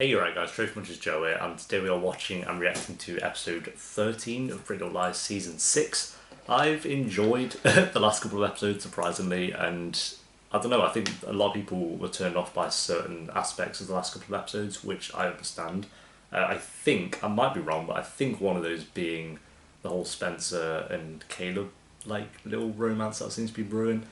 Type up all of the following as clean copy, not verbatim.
Hey, you right guys, Trophy Munchers Joe here, and today we are watching and reacting to episode 13 of Pretty Little Lies Season 6. I've enjoyed the last couple of episodes, surprisingly, and I don't know, I think a lot of people were turned off by certain aspects of the last couple of episodes, which I understand. I think, I might be wrong, but I think one of those being the whole Spencer and Caleb, like, little romance that seems to be brewing.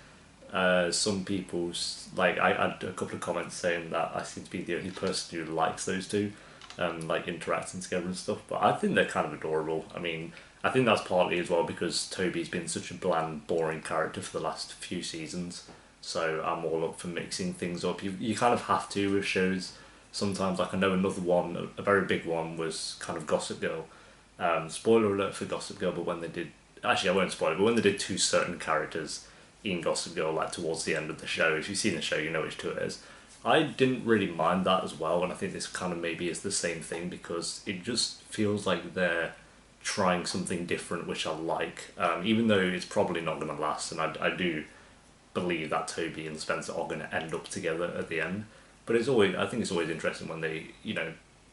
Some people's I had a couple of comments saying that I seem to be the only person who likes those two, like interacting together and stuff. But I think they're kind of adorable. I mean, I think that's partly as well because Toby's been such a bland, boring character for the last few seasons. So I'm all up for mixing things up. You kind of have to with shows. Sometimes, like I know another one, a very big one was kind of Gossip Girl. Spoiler alert for Gossip Girl, but when they did, actually I won't spoil it, but when they did two certain characters in Gossip Girl, like towards the end of the show, if you've seen the show, you know which two it is. I didn't really mind that as well, and I think this kind of maybe is the same thing because it just feels like they're trying something different, which I like. Even though it's probably not going to last, and I do believe that Toby and Spencer are going to end up together at the end. But I think it's always interesting when they,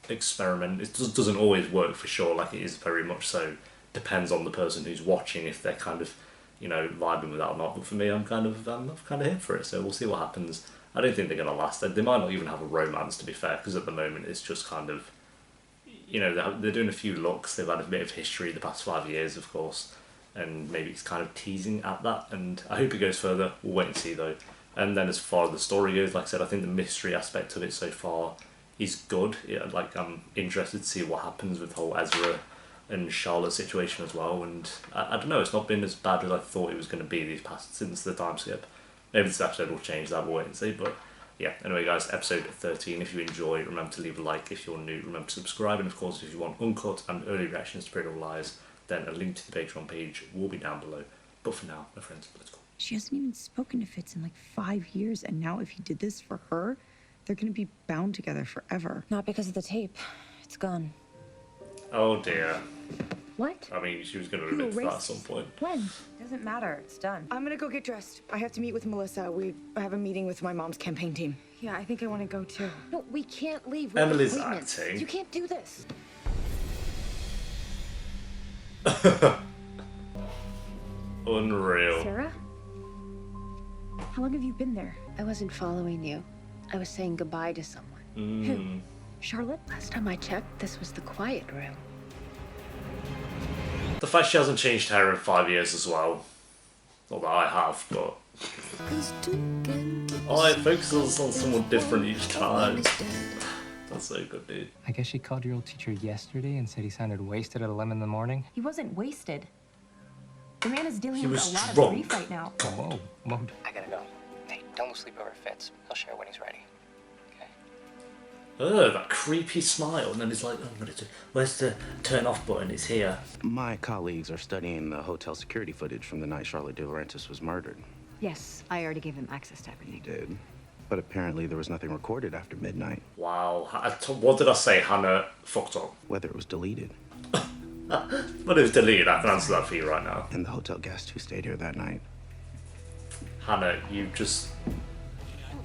experiment. It just doesn't always work for sure. Like it is very much so depends on the person who's watching if they're kind of vibing with that or not. But for me, I'm kind of here for it. So we'll see what happens. I don't think they're gonna last. They might not even have a romance, to be fair, because at the moment it's just kind of, they're doing a few looks. They've had a bit of history the past 5 years, of course, and maybe it's kind of teasing at that. And I hope it goes further. We'll wait and see though. And then as far as the story goes, like I said, I think the mystery aspect of it so far is good. Yeah, like I'm interested to see what happens with the whole Ezra and Charlotte's situation as well, and I don't know, it's not been as bad as I thought it was going to be since the time skip. Maybe this episode will change that, we'll wait and see, but yeah, anyway guys, episode 13, if you enjoy, remember to leave a like. If you're new, remember to subscribe, and of course if you want uncut and early reactions to Pretty Little Lies, then a link to the Patreon page will be down below. But for now, my friends, let's go. She hasn't even spoken to Fitz in like 5 years, and now if he did this for her, they're gonna be bound together forever. Not because of the tape. It's gone. Oh dear. What? I mean, she was going to admit to that at some point. When? Doesn't matter. It's done. I'm gonna go get dressed. I have to meet with Melissa. We have a meeting with my mom's campaign team. Yeah, I think I want to go too. No, we can't leave. We have Emily's appointments. acting. You can't do this. Unreal. Sarah? How long have you been there? I wasn't following you. I was saying goodbye to someone. Who? Charlotte? Last time I checked, this was the quiet room. The fact she hasn't changed hair in 5 years as well. Not that I have, but it focuses on someone different each time. That's so good, dude. I guess she called your old teacher yesterday and said he sounded wasted at 11 in the morning. He wasn't wasted. The man is dealing He with was a lot of drunk. grief right now. Whoa. I gotta go. Hey, don't lose sleep over Fitz. He'll share when he's ready. Okay? Ugh, that creepy smile, and then he's like, where's the turn off button? It's here. My colleagues are studying the hotel security footage from the night Charlotte De Laurentiis was murdered. Yes, I already gave him access to everything. You did. But apparently there was nothing recorded after midnight, Wow. What did I say? Hannah fucked up. whether it was deleted. But it was deleted. I can answer that for you right now. And the hotel guest who stayed here that night. Hannah, you just...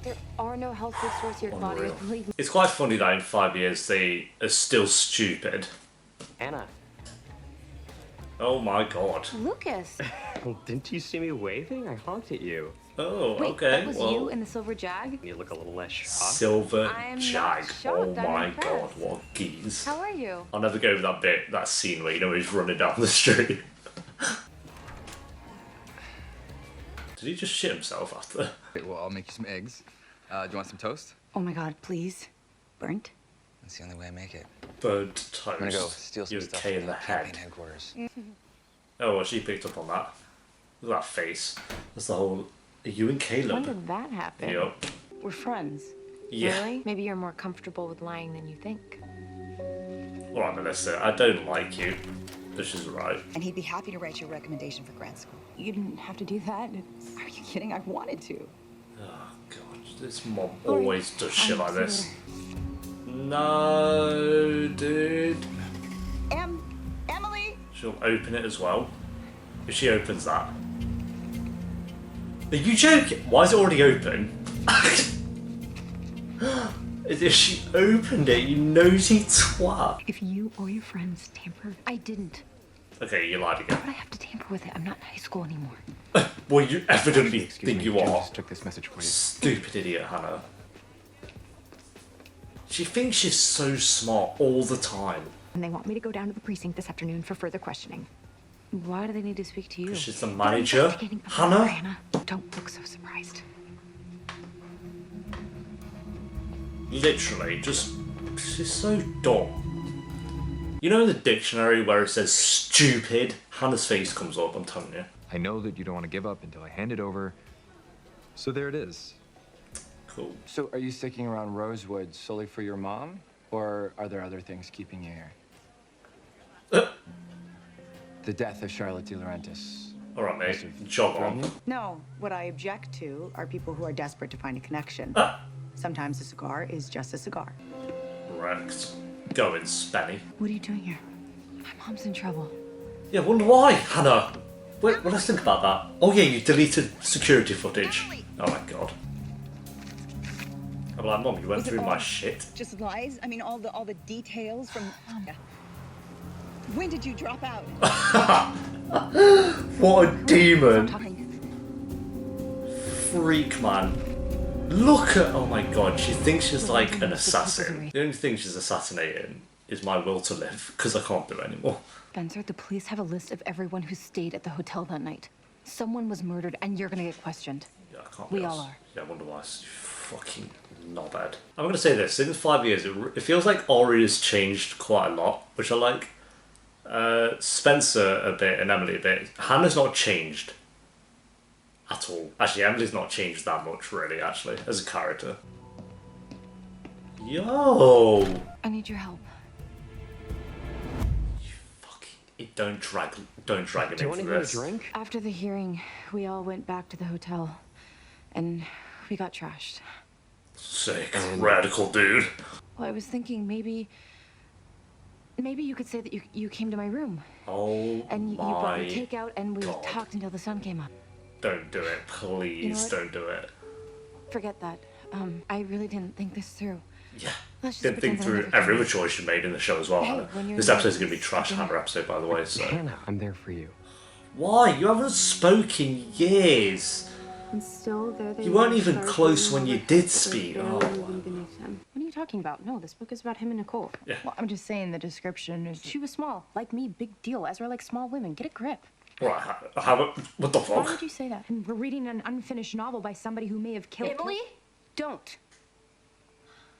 There are no health food stores here, Claudia. Unreal. Believe me. It's quite funny that in 5 years they are still stupid. Anna. Oh my god. Lucas. Well, didn't you see me waving? I honked at you. Oh, Wait, okay. that was well, you in the silver jag? You look a little less shocked. Silver I'm not Jag. shocked, Oh I'm my impressed. god, what a geese. How are you? I'll never go over that scene where he's running down the street. Did he just shit himself after? Okay, well, I'll make you some eggs. Do you want some toast? Oh my god, please. Burnt? That's the only way I make it. Burnt toast. I'm gonna go steal some You're stuff K in from the campaign head. headquarters. Oh, well, she picked up on that. Look at that face. That's the whole... Are you and When Caleb? did that happen? Yup. We're friends. Yeah. Really? Maybe you're more comfortable with lying than you think. Alright, Melissa, I don't like you. This is right. And he'd be happy to write your recommendation for grad school. You didn't have to do that. Are you kidding? I wanted to. Oh, God. This mob always does shit like this. No, dude. Emily! She'll open it as well. If she opens that. Are you joking? Why is it already open? As if she opened it, you nosy twat. If you or your friends tampered, I didn't. Okay, you lied again. But I have to tamper with it. I'm not in high school anymore. Well, you evidently think you Jim are. just took this message for you. Stupid idiot, Hannah. She thinks she's so smart all the time. And they want me to go down to the precinct this afternoon for further questioning. Why do they need to speak to you? She's the They're manager. investigating a murder, Hannah? Hannah, don't look so surprised. Literally, just... She's so dumb. You know in the dictionary where it says stupid? Hannah's face comes up, I'm telling you. I know that you don't want to give up until I hand it over. So there it is. Cool. So, are you sticking around Rosewood solely for your mom? Or are there other things keeping you here? The death of Charlotte De Laurentiis. Alright, mate. Jog on. No, what I object to are people who are desperate to find a connection. Sometimes a cigar is just a cigar. Correct. Going, Spenny. What are you doing here? My mom's in trouble. Yeah, wonder why, Hannah? Wait, well, let's think about that. Oh yeah, you deleted security footage. Oh my god. I'm like, Mom, you went Was it through my all shit. Just lies? I mean, all the details from... When did you drop out? What a demon. Stop talking. Freak, man. Look at... Oh my god, she thinks she's like an assassin. The only thing she's assassinating is my will to live, because I can't do it anymore. Spencer, the police have a list of everyone who stayed at the hotel that night. Someone was murdered, and you're gonna get questioned. Yeah, I can't We be all asked. are. Yeah, I wonder why. It's fucking not bad. I'm gonna say this. In 5 years, it feels like Ori has changed quite a lot, which I like. Spencer a bit and Emily a bit. Hannah's not changed at all. Actually, Emily's not changed that much, really, actually, as a character. Yo! I need your help. Don't drag him into this. After the hearing, we all went back to the hotel, and we got trashed. Sick. Radical dude. Well, I was thinking maybe you could say that you came to my room. Oh And you brought me my takeout, and we God. talked until the sun came up. Don't do it, please. You know what? Don't do it. Forget that. I really didn't think this through. Yeah. Let's just Didn't think pretend that I through never every tried. other choice you made in the show as well, Hey, Hannah. when you're This in episode's going to be Vegas, trash dinner. Hannah episode, by the way, so... Hannah, I'm there for you. Why? You haven't spoken in years. And still, there they You weren't were, even starving close when you over did cups speak. barely Oh. moving beneath them. What are you talking about? No, this book is about him and Nicole. Yeah. Well, I'm just saying the description is... She was small, like me, big deal. Ezra likes small women. Get a grip. Right, what the Why fuck? would you say that? And we're reading an unfinished novel by somebody who may have killed... Emily, don't.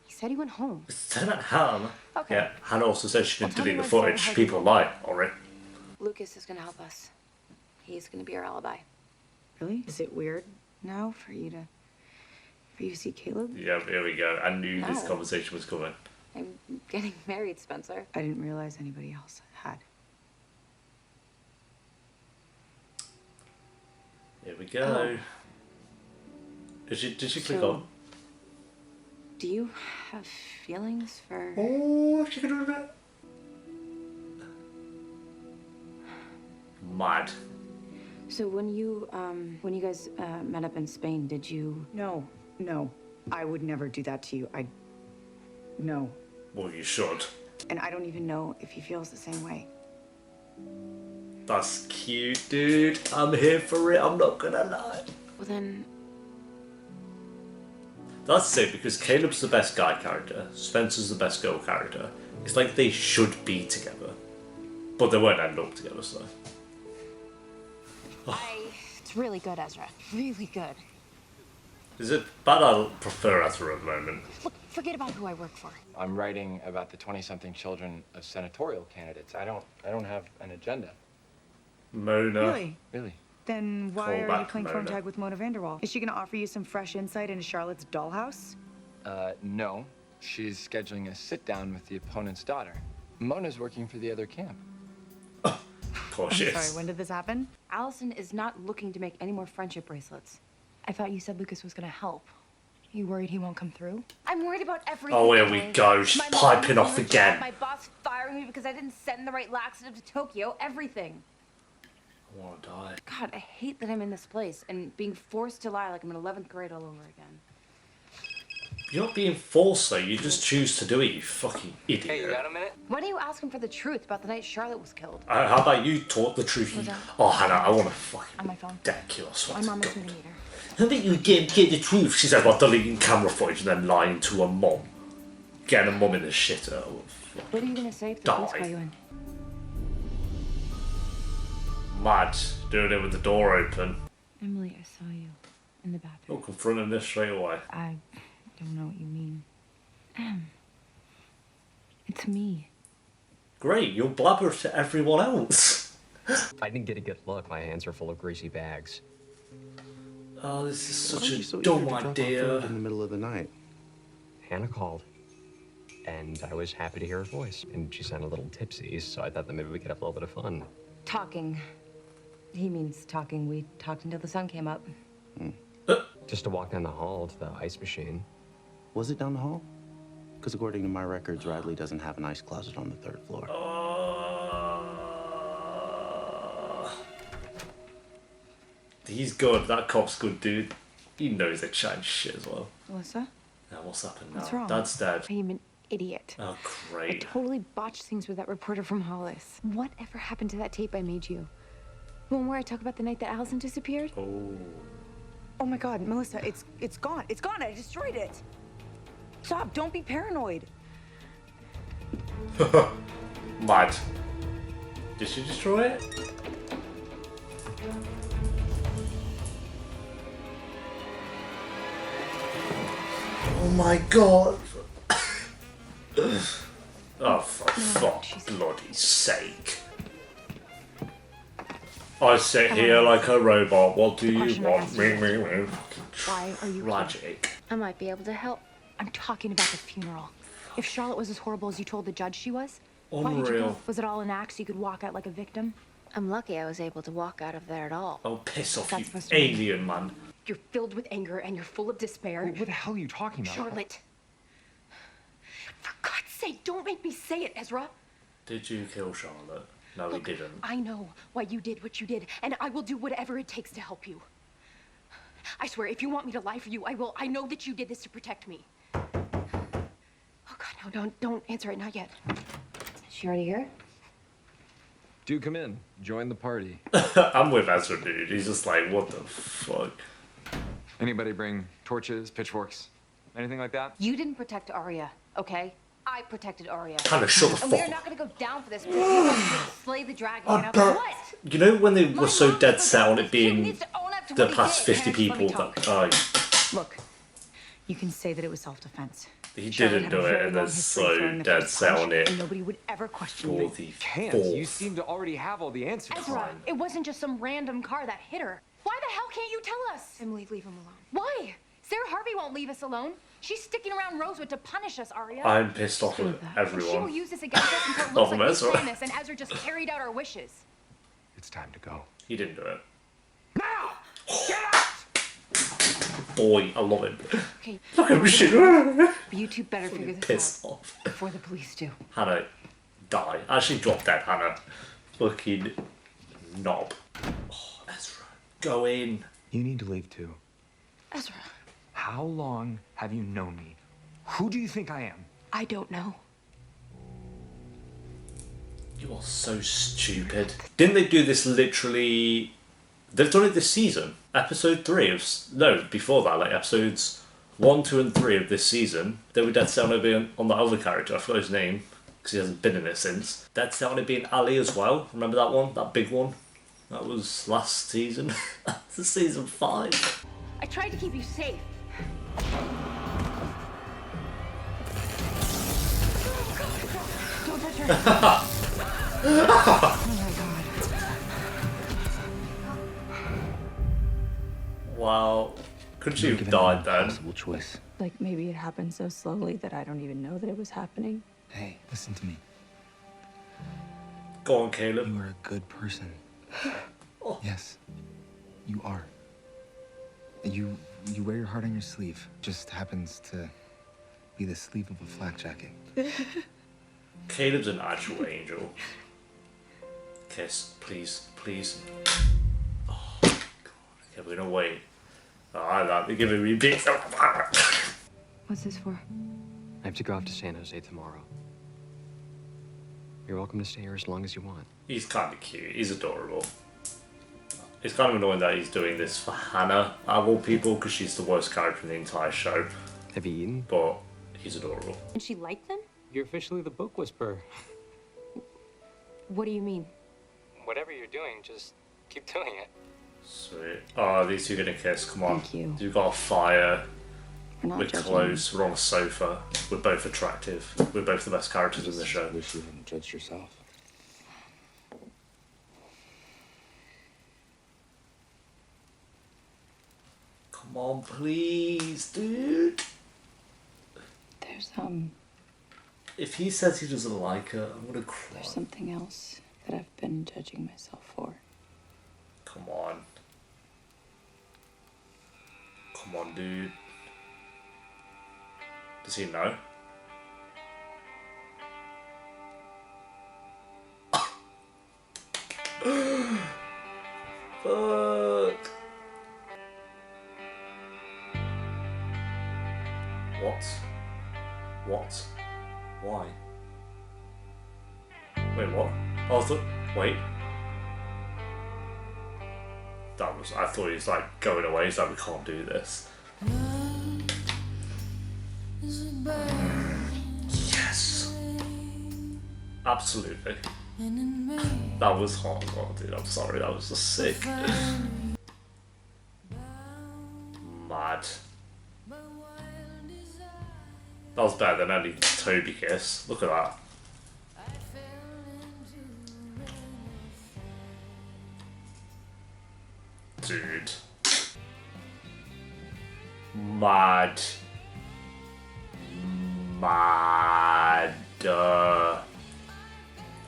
He said he went home. Say that Hannah. Okay. Yeah, Hannah also said she didn't Well, tell me delete the when Sarah footage. had People you. lie, alright? Lucas is gonna help us. He's gonna be our alibi. Really? Is it weird now for you to see Caleb? Yeah, here we go. I knew this No. conversation was coming. I'm getting married, Spencer. I didn't realize anybody else had. Here we go. Did she click So- on? Do you have feelings for... Oh, she can do that. Mad. So when you guys met up in Spain, did you... No. I would never do that to you. No. Well, you should. And I don't even know if he feels the same way. That's cute, dude. I'm here for it. I'm not gonna lie. Well then, That's it, because Caleb's the best guy character, Spencer's the best girl character. It's like they should be together. But they won't end up together, so. it's really good, Ezra. Really good. Is it bad? I prefer Ezra at the moment. Look, forget about who I work for. I'm writing about the 20-something children of senatorial candidates. I don't have an agenda. Mona. Really? Really? Then why Call are you back playing phone Mona. tag with Mona Vanderwall? Is she gonna offer you some fresh insight into Charlotte's dollhouse? No. She's scheduling a sit-down with the opponent's daughter. Mona's working for the other camp. Poor I'm shit. sorry, when did this happen? Allison is not looking to make any more friendship bracelets. I thought you said Lucas was gonna help. You worried he won't come through? I'm worried about everything. Oh, here we Emily. go. She's My mom piping losing off her again. job, my boss firing me because I didn't send the right laxative to Tokyo. Everything. I wanna die. God, I hate that I'm in this place and being forced to lie like I'm in 11th grade all over again. You're not being forced though, you just choose to do it, you fucking idiot. Hey, you got a minute? Why don't you ask him for the truth about the night Charlotte was killed? How about you talk the truth? What's that? Oh, Hannah, I want to fucking On my phone. deck you, I swear My to mom is God. meeting later. How about you get the truth? She said, while deleting camera footage and then lying to her mum. Getting her mum in the shitter. Oh, fuck. What are you gonna say if the police Die. call you in? Mad, doing it with the door open. Emily, I saw you in the bathroom. You're confronting this straight away. I don't know what you mean. It's me. Great, you'll blabber to everyone else. I didn't get a good look. My hands are full of greasy bags. Oh, this is Why such are you a so eager dumb to drop off idea. food in the middle of the night? Hannah called, and I was happy to hear her voice. And she sounded a little tipsy, so I thought that maybe we could have a little bit of fun. Talking. He means talking. We talked until the sun came up. Just to walk down the hall to the ice machine. Was it down the hall? Because according to my records, Radley doesn't have an ice closet on the 3rd floor. He's good. That cop's good, dude. He knows they changed shit as well. Melissa? Now what's happened now? What's wrong? Dad's dead. I am an idiot. Oh, I great. totally botched things with that reporter from Hollis. Whatever happened to that tape I made you? The one where I talk about the night that Allison disappeared? Oh. Oh my God, Melissa, it's gone. It's gone. I destroyed it. Stop. Don't be paranoid. Mad. Did she destroy it? Oh my god. Oh, for fuck's bloody sake. I sit here like a robot. What do you question I want? asked Me, you me, me. Why are you here? Tragic. I might be able to help. I'm talking about the funeral. If Charlotte was as horrible as you told the judge she was, why did you Unreal. go? Was it all an act so you could walk out like a victim? I'm lucky I was able to walk out of there at all. Oh, piss off, That's you supposed to be- alien man. You're filled with anger and you're full of despair. What the hell are you talking about? Charlotte. For God's sake, don't make me say it, Ezra. Did you kill Charlotte? No, Look, he didn't. I know why you did what you did, and I will do whatever it takes to help you. I swear, if you want me to lie for you, I will. I know that you did this to protect me. Oh God, no, don't answer it, not yet. Is she already here? Do come in. Join the party. I'm with Ezra, dude. He's just like, what the fuck? Anybody bring torches, pitchforks, anything like that? You didn't protect Arya, okay? I protected Arya. Kind of shut the And we're fuck not up. gonna go down for this because you want to slay the dragon, you know? bet. What? You know when they My were so mom dead was set on like, it being "He needs to own up to the what he past did." 50 Parents, let me people talk. that Look, you can say that it was self-defense. he Charlotte didn't had a do it, very and long they're history so throwing the dead first set punch, on it and nobody would ever question for me. the Can't. fourth. You seem to already have all the answers. Ezra, it wasn't just some random car that hit her. Why the hell can't you tell us? Emily, leave him alone. Why? Sarah Harvey won't leave us alone. She's sticking around Rosewood to punish us, Arya. I'm pissed off at And she will everyone. use this against us until it Off looks of like we Ezra. planned this and Ezra just carried out our wishes. It's time to go. He didn't do it. Now! Get out! Boy, I love him. Okay. Look at me. You two better figure this Pissed out off. before the police do. Hannah, die. Actually, drop dead, Hannah. Fucking knob. Oh, Ezra, go in. You need to leave too. Ezra, How long have you known me? Who do you think I am? I don't know. You are so stupid. Didn't they do this literally? They've done it this season. Episode 3 of no, before that, like episodes 1, 2, and 3 of this season. They were dead set on it being on the other character. I forgot his name because he hasn't been in it since. Dead set on it being Ali as well. Remember that one? That big one. That was last season. That's season 5. I tried to keep you safe. Don't touch her. Wow. Could you You're have giving me died an then? impossible choice. Like maybe it happened so slowly that I don't even know that it was happening. Hey, listen to me. Go on, Caleb. You are a good person. Yes, you are. You wear your heart on your sleeve. Just happens to be the sleeve of a flak jacket. Caleb's an actual angel. Kiss, please, please. Oh, God. Okay, we're gonna wait. Alright, they're giving me big. What's this for? I have to go off to San Jose tomorrow. You're welcome to stay here as long as you want. He's kind of cute. He's adorable. It's kind of annoying that he's doing this for Hannah, out of all people, because she's the worst character in the entire show. Have you eaten? But he's adorable. And she liked them? You're officially the book whisperer. What do you mean? Whatever you're doing, just keep doing it. Sweet. Oh, these two are gonna kiss. Come on. Thank you. You've got a fire. We're not We're judging. close. We're on a sofa. We're both attractive. We're both the best characters in the show. I wish you hadn't judged yourself. Come on, please, dude. There's If he says he doesn't like her, I'm gonna cry. there's something else that I've been judging myself for. Come on. Come on, dude. Does he know? Fuck. What? What? Why? Wait, what? Oh, I thought. Wait. That was. I thought he was like going away. He's like, we can't do this. Yes. Absolutely. That was hot. Oh, dude, I'm sorry. That was just sick. Mad. That was better than any Toby kiss. Look at that. Dude. Mad. Mad.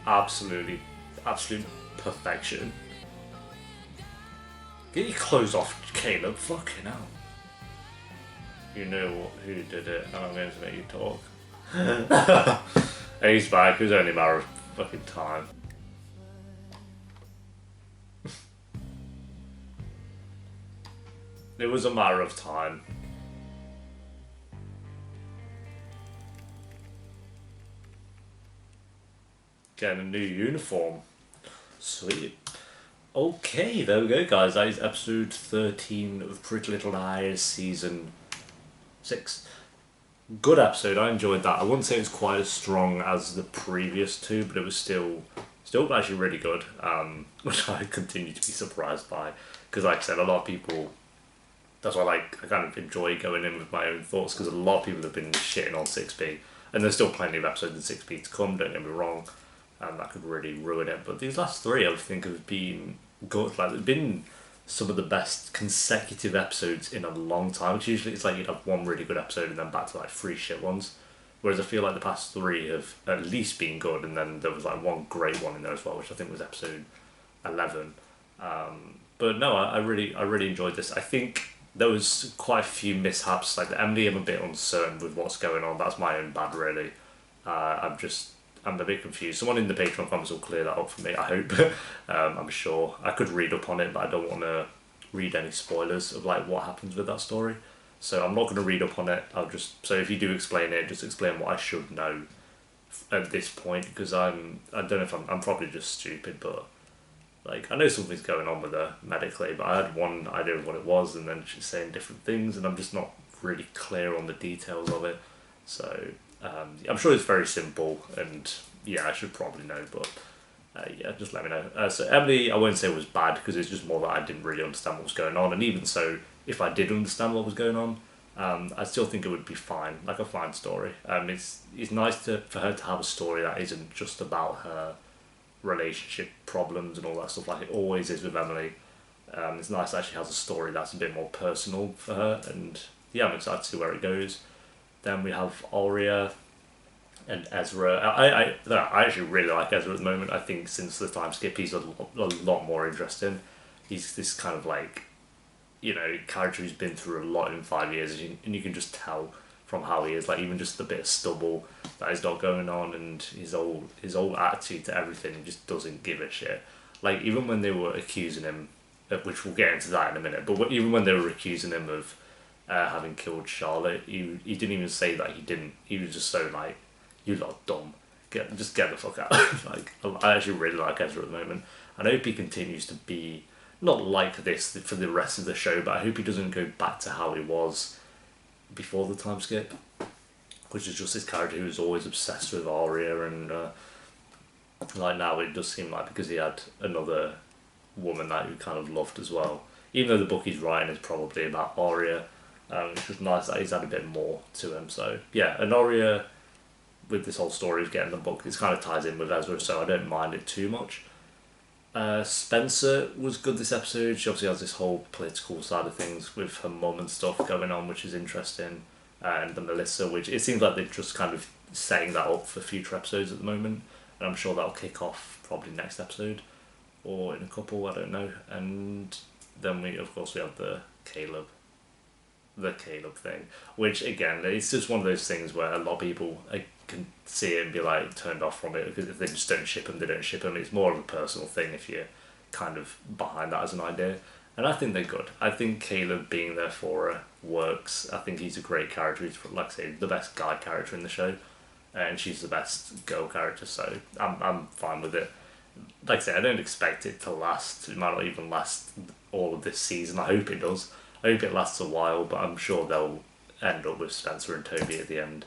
Absolute perfection. Get your clothes off, Caleb. Fucking hell. You know who did it, and I'm going to make you talk. And he's back. It was only a matter of fucking time. It was a matter of time. Getting a new uniform. Sweet. Okay, there we go, guys. That is episode 13 of Pretty Little Liars season 6. Good episode. I enjoyed that. I wouldn't say it was quite as strong as the previous two, but it was still actually really good. Which I continue to be surprised by, because like I said, a lot of people. That's why I kind of enjoy going in with my own thoughts, because a lot of people have been shitting on 6B, and there's still plenty of episodes in 6B to come. Don't get me wrong. And that could really ruin it. But these last three, I think, have been good. Like, they've been some of the best consecutive episodes in a long time. Which usually it's like you'd have one really good episode and then back to like 3 shit ones. Whereas I feel like the past 3 have at least been good, and then there was like one great one in there as well, which I think was episode 11. But no, I really enjoyed this. I think there was quite a few mishaps. Like the Emily, I'm a bit uncertain with what's going on. That's my own bad, really. I'm a bit confused. Someone in the Patreon comments will clear that up for me, I hope. I'm sure. I could read up on it, but I don't want to read any spoilers of like what happens with that story. So I'm not going to read up on it. So if you do explain it, just explain what I should know at this point, because I don't know if I'm probably just stupid, but like I know something's going on with her medically, but I had one idea of what it was, and then she's saying different things, and I'm just not really clear on the details of it. So I'm sure it's very simple, and yeah, I should probably know, but yeah, just let me know. So Emily, I won't say was bad, because it's just more that I didn't really understand what was going on, and even so, if I did understand what was going on, I still think it would be fine, like a fine story. It's nice for her to have a story that isn't just about her relationship problems and all that stuff, like it always is with Emily. It's nice that she has a story that's a bit more personal for her, and yeah, I'm excited to see where it goes. Then we have Aurea and Ezra. I actually really like Ezra at the moment. I think since the time skip, he's a lot more interesting. He's this kind of like, character who's been through a lot in 5 years, and you can just tell from how he is, like even just the bit of stubble that he's got going on, and his whole attitude to everything. He just doesn't give a shit. Like even when they were accusing him, which we'll get into that in a minute, but even when they were accusing him of having killed Charlotte. He didn't even say that he didn't. He was just so like, you lot dumb. Just get the fuck out. Like, I actually really like Ezra at the moment. And I hope he continues to be not like this for the rest of the show, but I hope he doesn't go back to how he was before the time skip, which is just this character who was always obsessed with Arya, and like now it does seem like because he had another woman that he kind of loved as well. Even though the book he's writing is probably about Arya, it's just nice that he's had a bit more to him. So yeah, and Arya with this whole story of getting the book, it kind of ties in with Ezra, so I don't mind it too much. Spencer was good this episode. She obviously has this whole political side of things with her mum and stuff going on, which is interesting. And the Melissa, which it seems like they're just kind of setting that up for future episodes at the moment. And I'm sure that'll kick off probably next episode or in a couple, I don't know. And then we have the Caleb thing, which again, it's just one of those things where a lot of people can see it and be like turned off from it, because if they just don't ship them, they don't ship them. It's more of a personal thing if you're kind of behind that as an idea. And I think they're good. I think Caleb being there for her works. I think he's a great character. He's, like I say, the best guy character in the show, and she's the best girl character, so I'm fine with it. Like I say, I don't expect it to last. It might not even last all of this season. I hope it does. I hope it lasts a while, but I'm sure they'll end up with Spencer and Toby at the end.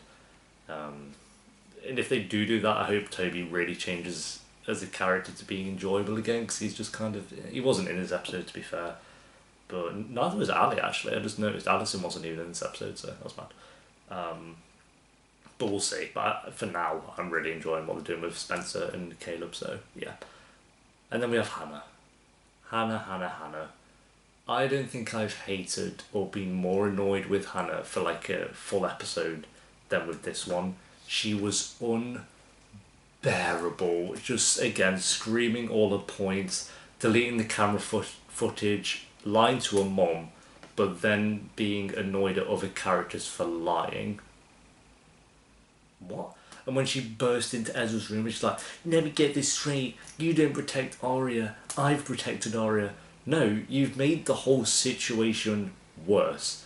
And if they do that, I hope Toby really changes as a character to being enjoyable again, because he's just kind of... He wasn't in this episode, to be fair. But neither was Ali, actually. I just noticed Alison wasn't even in this episode, so that was mad. But we'll see. But for now, I'm really enjoying what they're doing with Spencer and Caleb, so yeah. And then we have Hannah. Hannah. I don't think I've hated or been more annoyed with Hannah for like a full episode than with this one. She was unbearable. Just, again, screaming all the points, deleting the camera footage, lying to her mom, but then being annoyed at other characters for lying. What? And when she burst into Ezra's room, she's like, let me get this straight. You don't protect Arya. I've protected Arya. No, you've made the whole situation worse.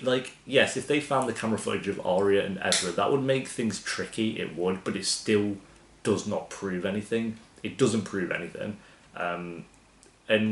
Like, yes, if they found the camera footage of Arya and Ezra, that would make things tricky, it would, but it still does not prove anything. It doesn't prove anything. And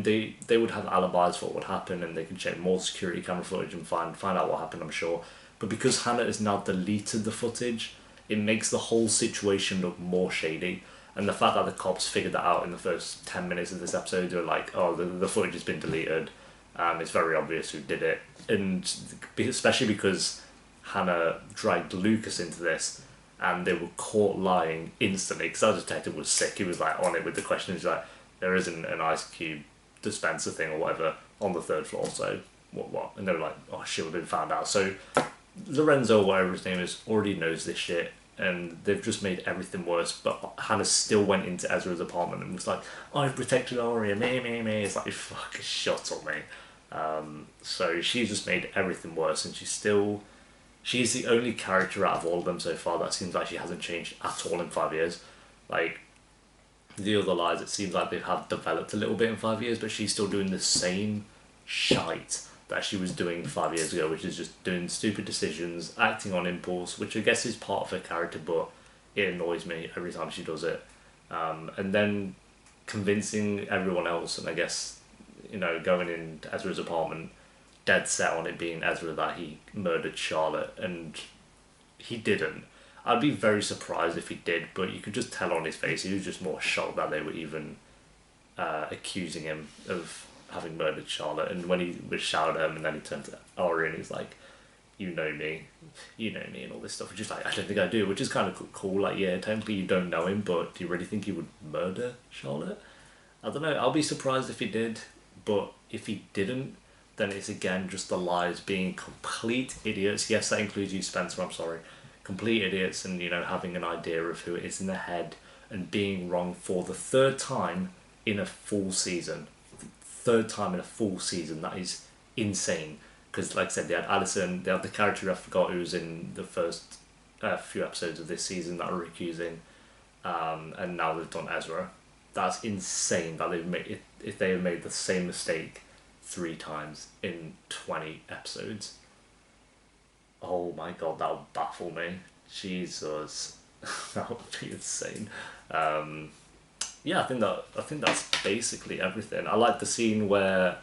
they would have alibis for what would happen, and they can check more security camera footage and find out what happened, I'm sure. But because Hannah has now deleted the footage, it makes the whole situation look more shady. And the fact that the cops figured that out in the first 10 minutes of this episode, they're like, oh, the footage has been deleted. It's very obvious who did it. And especially because Hannah dragged Lucas into this, and they were caught lying instantly, because our detective was sick. He was like on it with the questions, like, there isn't an ice cube dispenser thing or whatever on the 3rd floor, so what? And they were like, oh shit, we've been found out. So Lorenzo, whatever his name is, already knows this shit, and they've just made everything worse. But Hannah still went into Ezra's apartment and was like, I've protected Arya, me. It's like, you fucking shut up, mate. So she's just made everything worse, and she's the only character out of all of them so far that seems like she hasn't changed at all in 5 years. Like, the other lies, it seems like they have developed a little bit in 5 years, but she's still doing the same shite that she was doing 5 years ago, which is just doing stupid decisions, acting on impulse, which I guess is part of her character, but it annoys me every time she does it. And then convincing everyone else, and I guess, going into Ezra's apartment, dead set on it being Ezra that he murdered Charlotte, and he didn't. I'd be very surprised if he did, but you could just tell on his face he was just more shocked that they were even accusing him of having murdered Charlotte. And when he was shouted at him, and then he turned to Arya and he's like, you know me, and all this stuff, which is like, I don't think I do, which is kind of cool. Like, yeah, technically you don't know him, but do you really think he would murder Charlotte? I don't know, I'll be surprised if he did, but if he didn't, then it's again just the lies, being complete idiots. Yes, that includes you, Spencer, I'm sorry. Complete idiots, and having an idea of who it is in their head, and being wrong for the 3rd time in a full season. 3rd time in a full season, that is insane. Because like I said, they had Alison, they had the character I forgot who was in the first few episodes of this season that were accusing, and now they've done Ezra. That's insane that they've made if they have made the same mistake 3 times in 20 episodes. Oh my god, that would baffle me. Jesus, that would be insane. Yeah, I think that's basically everything. I like the scene where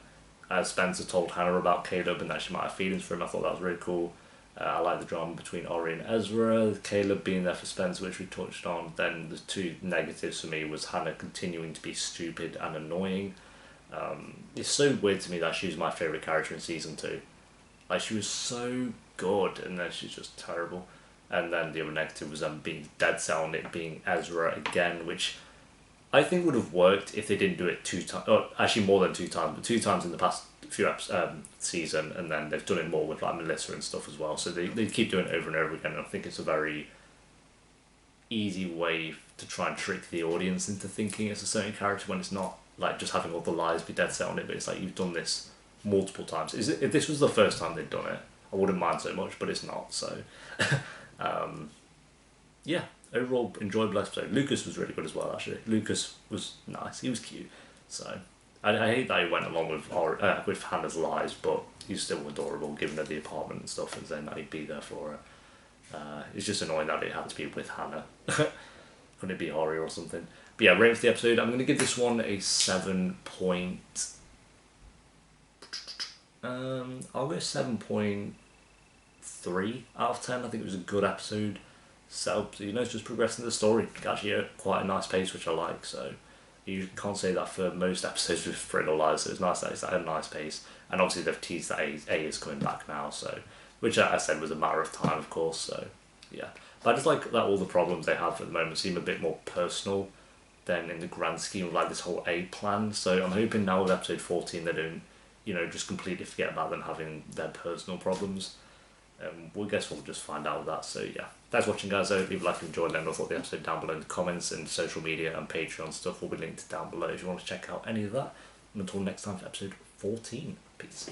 Spencer told Hannah about Caleb and that she might have feelings for him. I thought that was really cool. I like the drama between Ori and Ezra, Caleb being there for Spencer, which we touched on. Then the two negatives for me was Hannah continuing to be stupid and annoying. It's so weird to me that she was my favourite character in season 2. Like, she was so good, and then she's just terrible. And then the other negative was them being dead set on it being Ezra again, which I think would have worked if they didn't do it 2 times, or actually more than 2 times, but 2 times in the past few season, and then they've done it more with like Melissa and stuff as well. So they keep doing it over and over again, and I think it's a very easy way to try and trick the audience into thinking it's a certain character when it's not. Like, just having all the lies be dead set on it, but it's like you've done this multiple times. If this was the first time they'd done it, I wouldn't mind so much, but it's not, so yeah, overall enjoyable episode. Lucas was really good as well, actually. Lucas was nice, he was cute, so I hate that he went along with Hannah's lies, but he's still adorable, giving her the apartment and stuff and saying that he'd be there for her. It's just annoying that it had to be with Hannah. Couldn't it be Ori or something? But yeah, rating for the episode, I'm going to give this one a 7 point... I'll go 7.3 out of 10. I think it was a good episode. So, you know, it's just progressing the story. Actually, at quite a nice pace, which I like. So, you can't say that for most episodes with Pretty Little Lies. So it's nice that it's at a nice pace. And obviously, they've teased that A is coming back now. So, which I said was a matter of time, of course. So, yeah. But I just like that all the problems they have at the moment seem a bit more personal than in the grand scheme of like this whole A plan. So, I'm hoping now with episode 14 they don't, you know, just completely forget about them having their personal problems. We'll just find out with that. So yeah, thanks for watching, guys. Leave a like if you enjoyed. Let me know what the episode down below in the comments, and social media and Patreon stuff will be linked down below if you want to check out any of that. And until next time for episode 14, peace.